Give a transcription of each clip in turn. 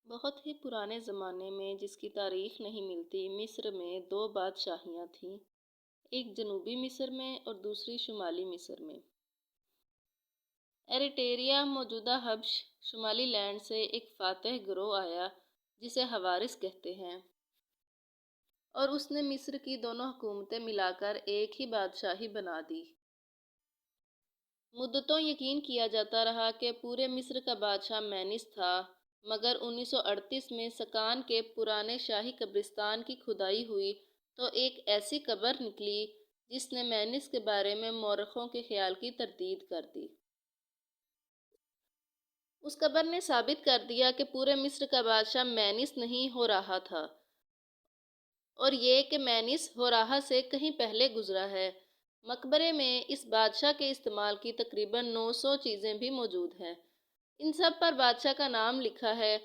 بہت ہی پرانے زمانے میں جس کی تاریخ نہیں ملتی، مصر میں دو بادشاہیاں تھیں، ایک جنوبی مصر میں اور دوسری شمالی مصر میں۔ ایریٹیریا موجودہ حبش شمالی لینڈ سے ایک فاتح گروہ آیا جسے حوارث کہتے ہیں، اور اس نے مصر کی دونوں حکومتیں ملا کر ایک ہی بادشاہی بنا دی۔ مدتوں یقین کیا جاتا رہا کہ پورے مصر کا بادشاہ مینس تھا، مگر 1938 میں سکان کے پرانے شاہی قبرستان کی کھدائی ہوئی تو ایک ایسی قبر نکلی جس نے مینس کے بارے میں مورخوں کے خیال کی تردید کر دی۔ اس قبر نے ثابت کر دیا کہ پورے مصر کا بادشاہ مینس نہیں ہو رہا تھا، اور یہ کہ مینس ہو رہا سے کہیں پہلے گزرا ہے۔ مقبرے میں اس بادشاہ کے استعمال کی تقریباً 900 چیزیں بھی موجود ہیں۔ ان سب پر بادشاہ کا نام لکھا ہے۔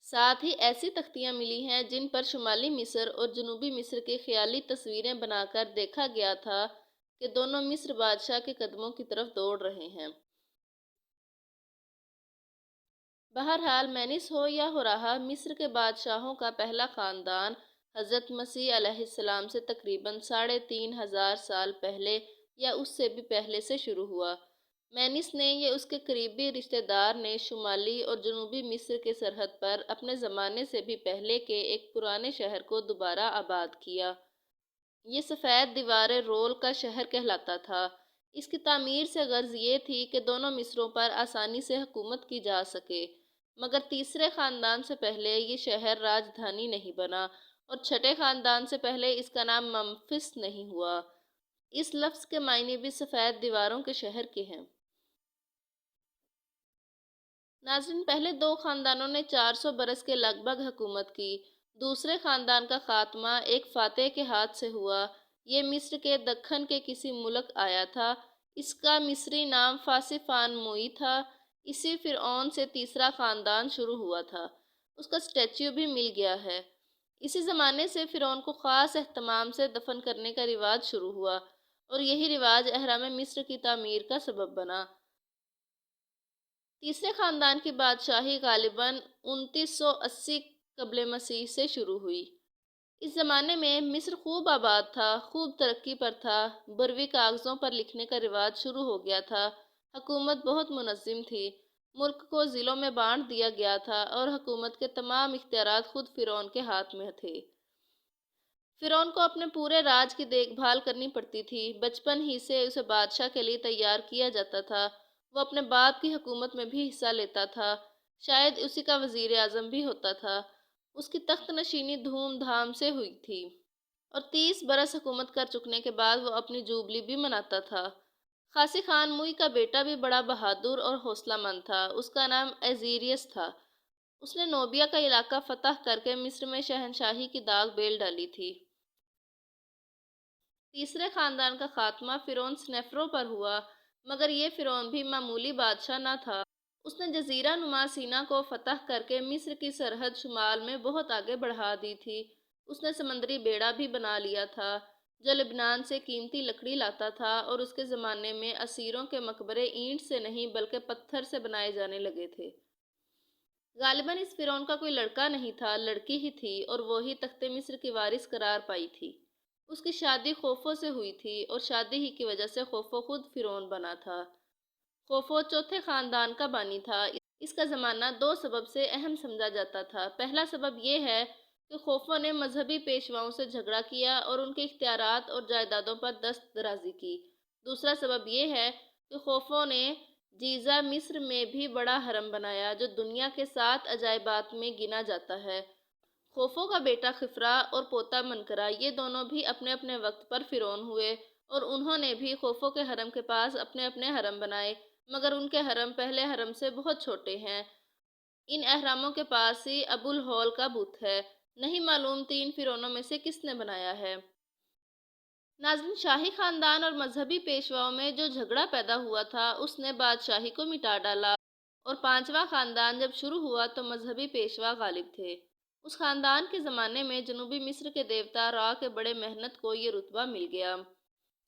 ساتھ ہی ایسی تختیاں ملی ہیں جن پر شمالی مصر اور جنوبی مصر کی خیالی تصویریں بنا کر دیکھا گیا تھا کہ دونوں مصر بادشاہ کے قدموں کی طرف دوڑ رہے ہیں۔ بہرحال مینس ہو یا ہو رہا، مصر کے بادشاہوں کا پہلا خاندان حضرت مسیح علیہ السلام سے تقریباً 3500 سال پہلے یا اس سے بھی پہلے سے شروع ہوا۔ مینس نے یا اس کے قریبی رشتہ دار نے شمالی اور جنوبی مصر کے سرحد پر اپنے زمانے سے بھی پہلے کے ایک پرانے شہر کو دوبارہ آباد کیا۔ یہ سفید دیوار رول کا شہر کہلاتا تھا۔ اس کی تعمیر سے غرض یہ تھی کہ دونوں مصروں پر آسانی سے حکومت کی جا سکے، مگر تیسرے خاندان سے پہلے یہ شہر راجدھانی نہیں بنا، اور چھٹے خاندان سے پہلے اس کا نام ممفس نہیں ہوا۔ اس لفظ کے معنی بھی سفید دیواروں کے شہر کے ہیں۔ ناظرین، پہلے دو خاندانوں نے 400 برس کے لگ بھگ حکومت کی۔ دوسرے خاندان کا خاتمہ ایک فاتح کے ہاتھ سے ہوا۔ یہ مصر کے دکن کے کسی ملک آیا تھا۔ اس کا مصری نام فاسفان موئی تھا۔ اسی فرعون سے تیسرا خاندان شروع ہوا تھا۔ اس کا سٹیچو بھی مل گیا ہے۔ اسی زمانے سے فرعون کو خاص اہتمام سے دفن کرنے کا رواج شروع ہوا، اور یہی رواج اہرام مصر کی تعمیر کا سبب بنا۔ تیسرے خاندان کی بادشاہی غالباً 2980 قبل مسیح سے شروع ہوئی۔ اس زمانے میں مصر خوب آباد تھا، خوب ترقی پر تھا، بروی کاغذوں پر لکھنے کا رواج شروع ہو گیا تھا، حکومت بہت منظم تھی، ملک کو ضلعوں میں بانٹ دیا گیا تھا، اور حکومت کے تمام اختیارات خود فرعون کے ہاتھ میں تھے۔ فرعون کو اپنے پورے راج کی دیکھ بھال کرنی پڑتی تھی۔ بچپن ہی سے اسے بادشاہ کے لیے تیار کیا جاتا تھا۔ وہ اپنے باپ کی حکومت میں بھی حصہ لیتا تھا، شاید اسی کا وزیر اعظم بھی ہوتا تھا۔ اس کی تخت نشینی دھوم دھام سے ہوئی تھی، اور 30 برس حکومت کر چکنے کے بعد وہ اپنی جوبلی بھی مناتا تھا۔ خاصی خان موئی کا بیٹا بھی بڑا بہادر اور حوصلہ مند تھا۔ اس کا نام ایزیریس تھا۔ اس نے نوبیا کا علاقہ فتح کر کے مصر میں شہنشاہی کی داغ بیل ڈالی تھی۔ تیسرے خاندان کا خاتمہ فرعون سنیفرو پر ہوا، مگر یہ فرعون بھی معمولی بادشاہ نہ تھا۔ اس نے جزیرہ نما سینا کو فتح کر کے مصر کی سرحد شمال میں بہت آگے بڑھا دی تھی۔ اس نے سمندری بیڑا بھی بنا لیا تھا جو لبنان سے قیمتی لکڑی لاتا تھا، اور اس کے زمانے میں اسیروں کے مقبرے اینٹ سے نہیں بلکہ پتھر سے بنائے جانے لگے تھے۔ غالباً اس فرعون کا کوئی لڑکا نہیں تھا، لڑکی ہی تھی، اور وہی تخت مصر کی وارث قرار پائی تھی۔ اس کی شادی خوفو سے ہوئی تھی، اور شادی ہی کی وجہ سے خوفو خود فرعون بنا تھا۔ خوفو چوتھے خاندان کا بانی تھا۔ اس کا زمانہ دو سبب سے اہم سمجھا جاتا تھا۔ پہلا سبب یہ ہے کہ خوفو نے مذہبی پیشواؤں سے جھگڑا کیا اور ان کے اختیارات اور جائیدادوں پر دست درازی کی۔ دوسرا سبب یہ ہے کہ خوفو نے جیزہ مصر میں بھی بڑا حرم بنایا جو دنیا کے 7 عجائبات میں گنا جاتا ہے۔ خوفو کا بیٹا خفرا اور پوتا منقرہ، یہ دونوں بھی اپنے اپنے وقت پر فرعون ہوئے، اور انہوں نے بھی خوفو کے حرم کے پاس اپنے اپنے حرم بنائے، مگر ان کے حرم پہلے حرم سے بہت چھوٹے ہیں۔ ان اہراموں کے پاس ہی ابو الہول کا بت ہے۔ نہیں معلوم 3 فرعونوں میں سے کس نے بنایا ہے۔ ناظرین، شاہی خاندان اور مذہبی پیشواؤں میں جو جھگڑا پیدا ہوا تھا اس نے بادشاہی کو مٹا ڈالا، اور 5واں خاندان جب شروع ہوا تو مذہبی پیشوا غالب تھے۔ اس خاندان کے زمانے میں جنوبی مصر کے دیوتا را کے بڑے محنت کو یہ رتبہ مل گیا۔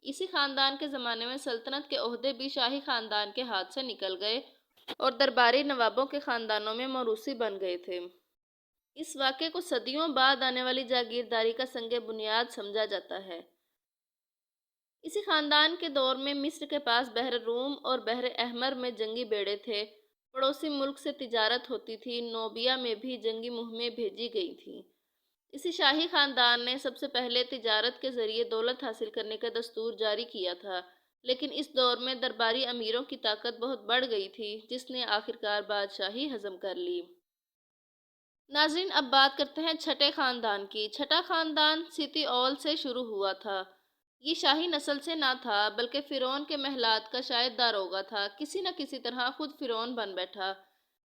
اسی خاندان کے زمانے میں سلطنت کے عہدے بھی شاہی خاندان کے ہاتھ سے نکل گئے، اور درباری نوابوں کے خاندانوں میں موروثی بن گئے تھے۔ اس واقعے کو صدیوں بعد آنے والی جاگیرداری کا سنگ بنیاد سمجھا جاتا ہے۔ اسی خاندان کے دور میں مصر کے پاس بحر روم اور بحر احمر میں جنگی بیڑے تھے۔ پڑوسی ملک سے تجارت ہوتی تھی، نوبیا میں بھی جنگی مہمیں بھیجی گئی تھیں۔ اسی شاہی خاندان نے سب سے پہلے تجارت کے ذریعے دولت حاصل کرنے کا دستور جاری کیا تھا، لیکن اس دور میں درباری امیروں کی طاقت بہت بڑھ گئی تھی، جس نے آخرکار بادشاہی ہضم کر لی۔ ناظرین، اب بات کرتے ہیں چھٹے خاندان کی۔ چھٹا خاندان سیتی اول سے شروع ہوا تھا۔ یہ شاہی نسل سے نہ تھا، بلکہ فرعون کے محلات کا شاید داروغہ تھا۔ کسی نہ کسی طرح خود فرعون بن بیٹھا۔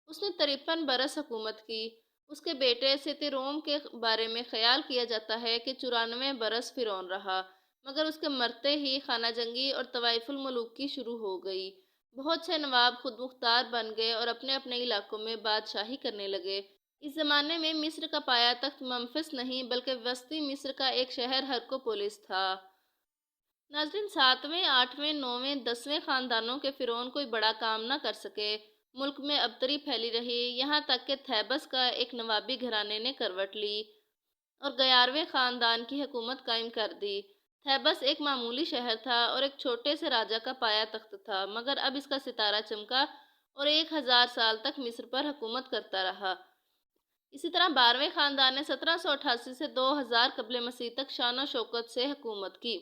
اس نے 53 برس حکومت کی۔ اس کے بیٹے سیتی روم کے بارے میں خیال کیا جاتا ہے کہ 94 برس فرعون رہا، مگر اس کے مرتے ہی خانہ جنگی اور طوائف الملوک کی شروع ہو گئی۔ بہت سے نواب خود مختار بن گئے اور اپنے اپنے علاقوں میں بادشاہی کرنے لگے۔ اس زمانے میں مصر کا پایہ تخت ممفس نہیں بلکہ وسطی مصر کا ایک شہر ہرکوپولس تھا۔ ناظرین، 7ویں، 8ویں، 9ویں، 10ویں خاندانوں کے فرعون کوئی بڑا کام نہ کر سکے۔ ملک میں ابتری پھیلی رہی، یہاں تک کہ تھیبس کا ایک نوابی گھرانے نے کروٹ لی اور 11ویں خاندان کی حکومت قائم کر دی۔ تھیبس ایک معمولی شہر تھا اور ایک چھوٹے سے راجا کا پایہ تخت تھا، مگر اب اس کا ستارہ چمکا اور 1000 سال تک مصر پر حکومت کرتا رہا۔ اسی طرح 12ویں خاندان نے 1788 سے 2000 قبل مسیح تک شان و شوکت سے حکومت کی۔